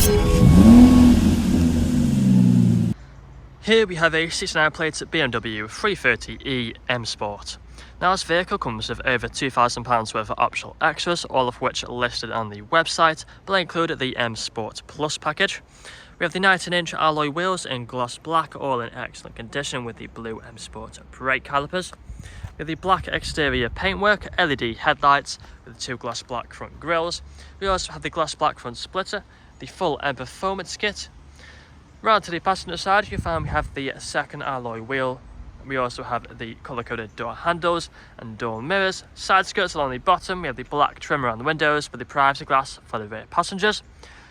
Here we have a 69 plate BMW 330e M Sport. Now this vehicle comes with over £2,000 worth of optional extras, all of which are listed on the website, but they include the M Sport Plus package. We have the 19-inch alloy wheels in gloss black, all in excellent condition with the blue M Sport brake calipers. We have the black exterior paintwork, LED headlights with the two gloss black front grills. We also have the gloss black front splitter, the full M Performance kit. Round to the passenger side, you find we have the second alloy wheel. We also have the colour-coded door handles and door mirrors. Side skirts along the bottom. We have the black trim around the windows with the privacy glass for the rear passengers.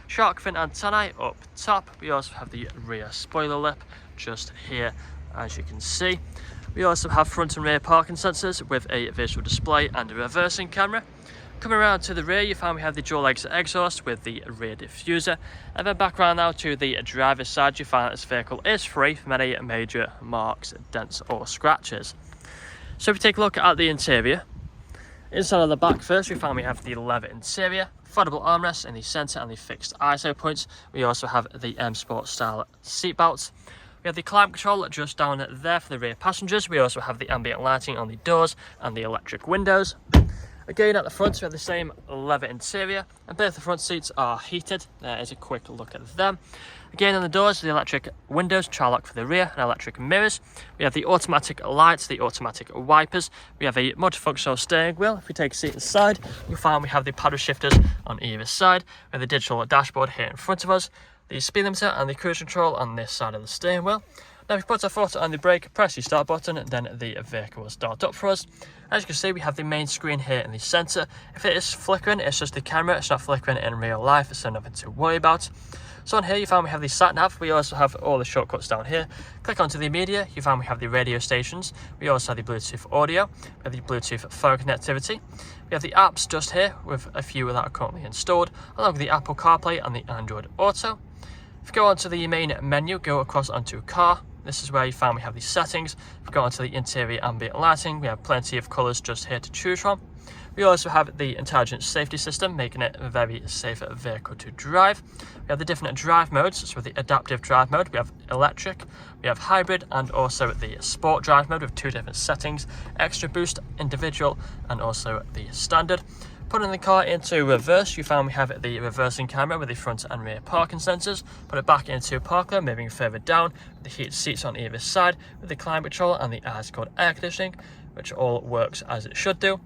Shark fin antennae up top. We also have the rear spoiler lip just here, as you can see. We also have front and rear parking sensors with a visual display and a reversing camera. Coming around to the rear, you find we have the dual exit exhaust with the rear diffuser. And then back around now to the driver's side, you find that this vehicle is free from any major marks, dents or scratches. So if we take a look at the interior, inside of the back first, we find we have the leather interior, foldable armrests in the centre and the fixed ISO points. We also have the M Sport style seat belts. We have the climate control just down there for the rear passengers. We also have the ambient lighting on the doors and the electric windows. Again, at the front, we have the same leather interior, and both the front seats are heated. There is a quick look at them. Again, on the doors, the electric windows, tri-lock for the rear, and electric mirrors. We have the automatic lights, the automatic wipers. We have a multifunctional steering wheel. If we take a seat inside, you'll find we have the paddle shifters on either side. We have the digital dashboard here in front of us, the speed limiter and the cruise control on this side of the steering wheel. Now if we put our foot on the brake, press the start button, then the vehicle will start up for us. As you can see, we have the main screen here in the centre. If it is flickering, it's just the camera, it's not flickering in real life, so nothing to worry about. So on here you find we have the sat nav. We also have all the shortcuts down here. Click onto the media, you find we have the radio stations. We also have the Bluetooth audio, we have the Bluetooth phone connectivity. We have the apps just here with a few that are currently installed, along with the Apple CarPlay and the Android Auto. If you go onto the main menu, go across onto car. This is where you find we have the settings. If we go onto the interior ambient lighting, we have plenty of colours just here to choose from. We also have the intelligent safety system, making it a very safe vehicle to drive. We have the different drive modes, so with the adaptive drive mode, we have electric, we have hybrid, and also the sport drive mode with two different settings, extra boost, individual, and also the standard. Putting the car into reverse, you find we have the reversing camera with the front and rear parking sensors. Put it back into park mode, moving further down, with the heated seats on either side, with the climate control and the ice-cold air conditioning, which all works as it should do.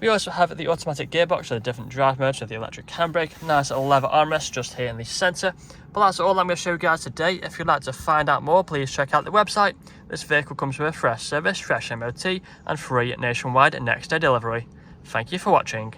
We also have the automatic gearbox for the different drive modes with the electric handbrake, nice little leather armrest just here in the centre. But that's all I'm going to show you guys today. If you'd like to find out more, please check out the website. This vehicle comes with a fresh service, fresh MOT, and free nationwide next day delivery. Thank you for watching.